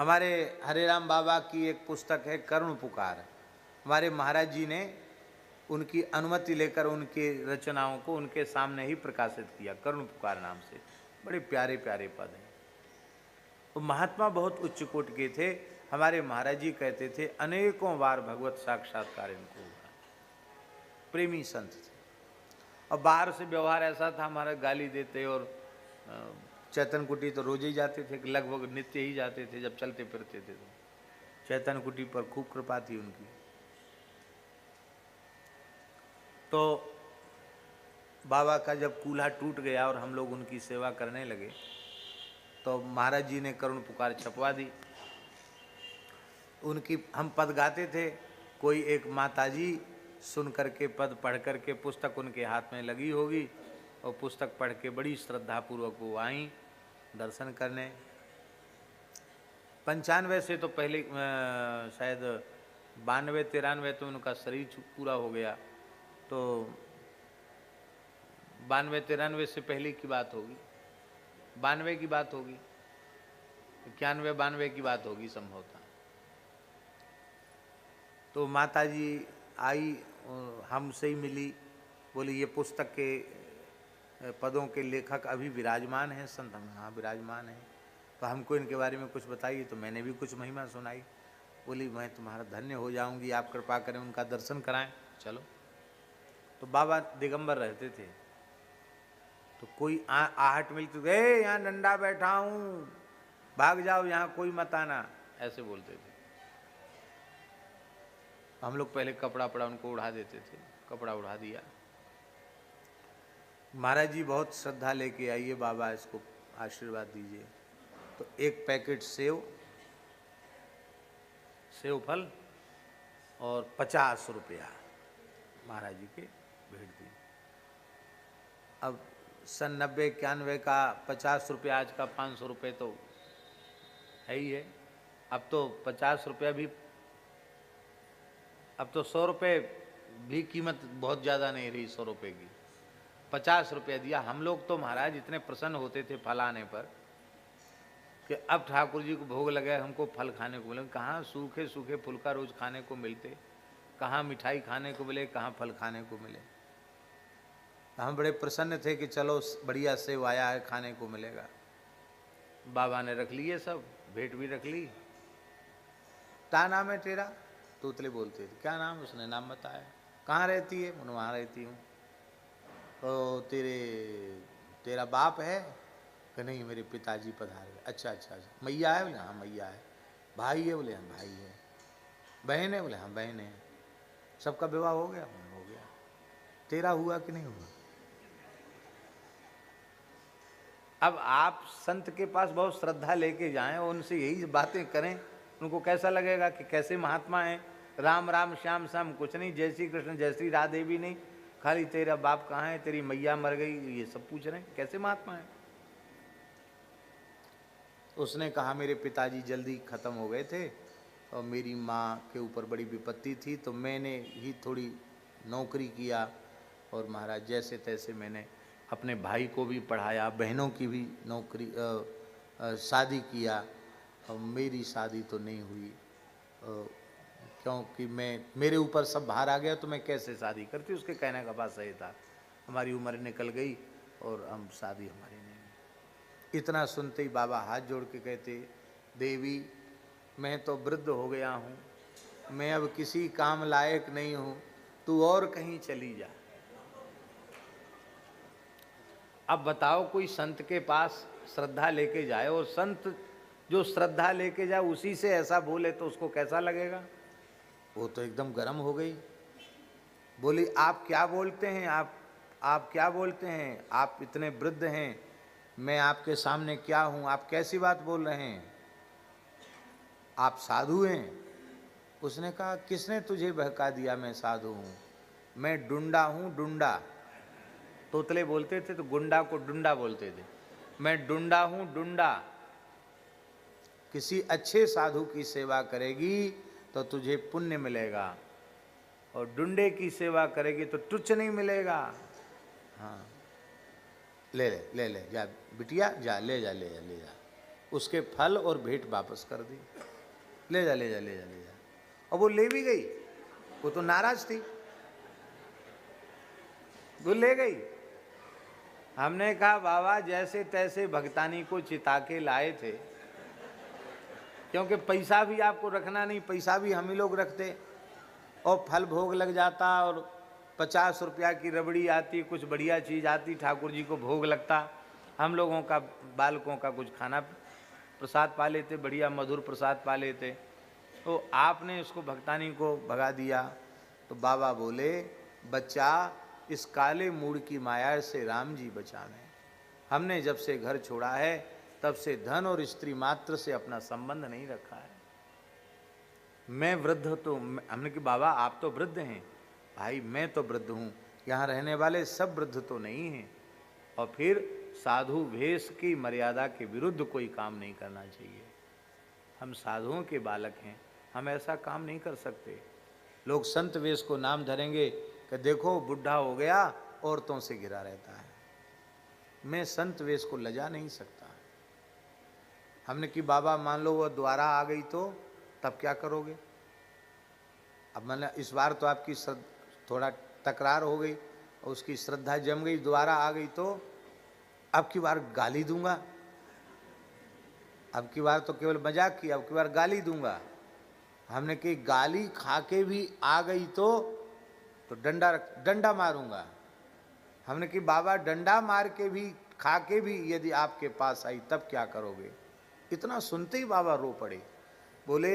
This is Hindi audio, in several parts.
हमारे हरे राम बाबा की एक पुस्तक है करुण पुकार। हमारे महाराज जी ने उनकी अनुमति लेकर उनकी रचनाओं को उनके सामने ही प्रकाशित किया, करुण पुकार नाम से। बड़े प्यारे प्यारे पद हैं। तो महात्मा बहुत उच्च कोटि के थे। हमारे महाराज जी कहते थे अनेकों बार भगवत साक्षात्कार इनको हुआ। प्रेमी संत थे। और बाहर से व्यवहार ऐसा था, हमारा गाली देते। और चैतन कुटी तो रोज ही जाते थे, लगभग नित्य ही जाते थे जब चलते फिरते थे। तो चैतन कुटी पर खूब कृपा थी उनकी। तो बाबा का जब कूल्हा टूट गया और हम लोग उनकी सेवा करने लगे, तो महाराज जी ने करुण पुकार छपवा दी। उनकी हम पद गाते थे। कोई एक माताजी सुन करके पद पढ़ करके पुस्तक उनके हाथ में लगी होगी, और पुस्तक पढ़ के बड़ी श्रद्धापूर्वक वो आई दर्शन करने। 95 से तो पहले शायद 92-93 तो उनका शरीर पूरा हो गया। तो 92-93 से पहले की बात होगी, 92 की बात होगी, 91-92 की बात होगी संभवतः। तो माता जी आई, हमसे ही मिली, बोली ये पुस्तक के पदों के लेखक अभी विराजमान हैं संत? हम हाँ विराजमान हैं। तो हमको इनके बारे में कुछ बताइए। तो मैंने भी कुछ महिमा सुनाई। बोली मैं तुम्हारा धन्य हो जाऊंगी, आप कृपा करें उनका दर्शन कराएं। चलो। तो बाबा दिगंबर रहते थे। तो कोई आहट मिलती, यहाँ डंडा बैठा हूँ, भाग जाओ, यहाँ कोई मत आना, ऐसे बोलते थे। हम लोग पहले कपड़ा पड़ा उनको उड़ा देते थे। कपड़ा उड़ा दिया। महाराज जी बहुत श्रद्धा लेके आइए बाबा, इसको आशीर्वाद दीजिए। तो एक पैकेट सेव फल और 50 रुपया महाराज जी के भेंट दी। अब सन 90-91 का 50 रुपया आज का 500 रुपये तो है ही है। अब तो 50 रुपया भी, अब तो 100 रुपये भी कीमत बहुत ज़्यादा नहीं रही 100 रुपये की। 50 रुपया दिया। हम लोग तो महाराज इतने प्रसन्न होते थे फल आने पर कि अब ठाकुर जी को भोग लगे, हमको फल खाने को मिले। कहाँ सूखे सूखे फुलका रोज खाने को मिलते, कहाँ मिठाई खाने को मिले, कहाँ फल खाने को मिले। हम बड़े प्रसन्न थे कि चलो बढ़िया सेव आया है, खाने को मिलेगा। बाबा ने रख लिए सब, भेंट भी रख ली। क्या नाम है तेरा? तोतले बोलते थे। क्या नाम? उसने नाम बताया। कहाँ रहती है? उन्होंने वहाँ रहती हूँ। तो तेरा बाप है? कि नहीं, मेरे पिताजी पधारे। अच्छा अच्छा अच्छा। मैया है? बोले हाँ मैया है। भाई है? बोले हाँ भाई है। बहन है? बोले हाँ बहन है। सबका विवाह हो गया? हो गया। तेरा हुआ कि नहीं हुआ? अब आप संत के पास बहुत श्रद्धा लेके जाएं, उनसे यही बातें करें, उनको कैसा लगेगा कि कैसे महात्मा हैं। राम राम श्याम श्याम कुछ नहीं, जय श्री कृष्ण जय श्री राधे भी नहीं, खाली तेरा बाप कहाँ है, तेरी मैया मर गई, ये सब पूछ रहे हैं। कैसे महात्मा है? उसने कहा मेरे पिताजी जल्दी ख़त्म हो गए थे और मेरी माँ के ऊपर बड़ी विपत्ति थी, तो मैंने ही थोड़ी नौकरी किया और महाराज जैसे तैसे मैंने अपने भाई को भी पढ़ाया, बहनों की भी नौकरी शादी किया। और मेरी शादी तो नहीं हुई क्योंकि मेरे ऊपर सब भार आ गया, तो मैं कैसे शादी करती। उसके कहने का बात सही था। हमारी उम्र निकल गई और हम शादी हमारी नहीं हुई। इतना सुनते ही बाबा हाथ जोड़ के कहते, देवी मैं तो वृद्ध हो गया हूँ, मैं अब किसी काम लायक नहीं हूँ, तू और कहीं चली जा। अब बताओ कोई संत के पास श्रद्धा लेके जाए और संत जो श्रद्धा लेके जाए उसी से ऐसा बोले तो उसको कैसा लगेगा? वो तो एकदम गर्म हो गई। बोली आप क्या बोलते हैं? आप क्या बोलते हैं? आप इतने वृद्ध हैं, मैं आपके सामने क्या हूँ? आप कैसी बात बोल रहे हैं? आप साधु हैं? उसने कहा किसने तुझे बहका दिया मैं साधु हूँ? मैं डुंडा हूँ, डुंडा। तोतले बोलते थे तो गुंडा को डुंडा बोलते थे। मैं डुंडा हूँ, डुंडा। किसी अच्छे साधु की सेवा करेगी तो तुझे पुण्य मिलेगा, और डुंडे की सेवा करेगी तो तुच्छ नहीं मिलेगा। हाँ ले ले ले ले जा बिटिया, जा ले जा ले जा ले जा। उसके फल और भेंट वापस कर दी। ले जा ले जा ले जा ले जा। और वो ले भी गई, वो तो नाराज थी, वो ले गई। हमने कहा बाबा जैसे तैसे भगतानी को चिता के लाए थे, क्योंकि पैसा भी आपको रखना नहीं, पैसा भी हम ही लोग रखते, और फल भोग लग जाता, और 50 रुपया की रबड़ी आती, कुछ बढ़िया चीज़ आती, ठाकुर जी को भोग लगता, हम लोगों का बालकों का कुछ खाना प्रसाद पा लेते, बढ़िया मधुर प्रसाद पा लेते। तो आपने इसको भगतानी को भगा दिया। तो बाबा बोले बच्चा, इस काले मूड की माया से राम जी बचावें। हमने जब से घर छोड़ा है तब से धन और स्त्री मात्र से अपना संबंध नहीं रखा है। मैं वृद्ध तो हमने कि बाबा आप तो वृद्ध हैं। भाई मैं तो वृद्ध हूँ, यहाँ रहने वाले सब वृद्ध तो नहीं हैं। और फिर साधु वेश की मर्यादा के विरुद्ध कोई काम नहीं करना चाहिए। हम साधुओं के बालक हैं, हम ऐसा काम नहीं कर सकते। लोग संत वेश को नाम धरेंगे कि देखो बुढ़ा हो गया, औरतों से घिरा रहता है। मैं संत वेश को लजा नहीं सकता। हमने कि बाबा मान लो वो द्वारा आ गई तो तब क्या करोगे? अब मैंने इस बार तो आपकी थोड़ा तकरार हो गई और उसकी श्रद्धा जम गई, द्वारा आ गई तो अब की बार गाली दूंगा। अब की बार तो केवल मजाक की, अब की बार गाली दूंगा। हमने कि गाली खा के भी आ गई तो डंडा मारूंगा। हमने कि बाबा डंडा मार के भी खा के भी यदि आपके पास आई तब क्या करोगे? इतना सुनते ही बाबा रो पड़े। बोले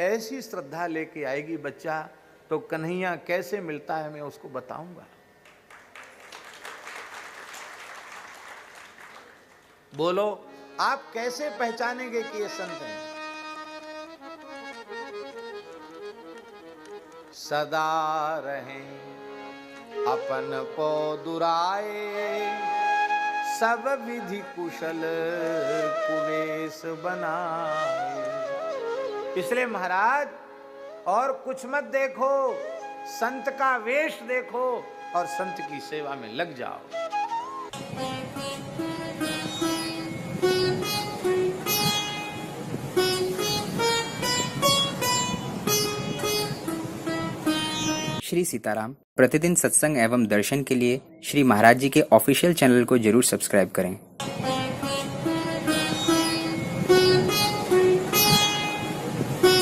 ऐसी श्रद्धा लेके आएगी बच्चा तो कन्हैया कैसे मिलता है मैं उसको बताऊंगा। बोलो आप कैसे पहचानेंगे कि ये संत हैं? सदा रहें अपन को दुराए, सब विधि कुशल कुवेश बनाए। इसलिए महाराज और कुछ मत देखो, संत का वेश देखो और संत की सेवा में लग जाओ। श्री सीताराम प्रतिदिन सत्संग एवं दर्शन के लिए श्री महाराज जी के ऑफिशियल चैनल को जरूर सब्सक्राइब करें।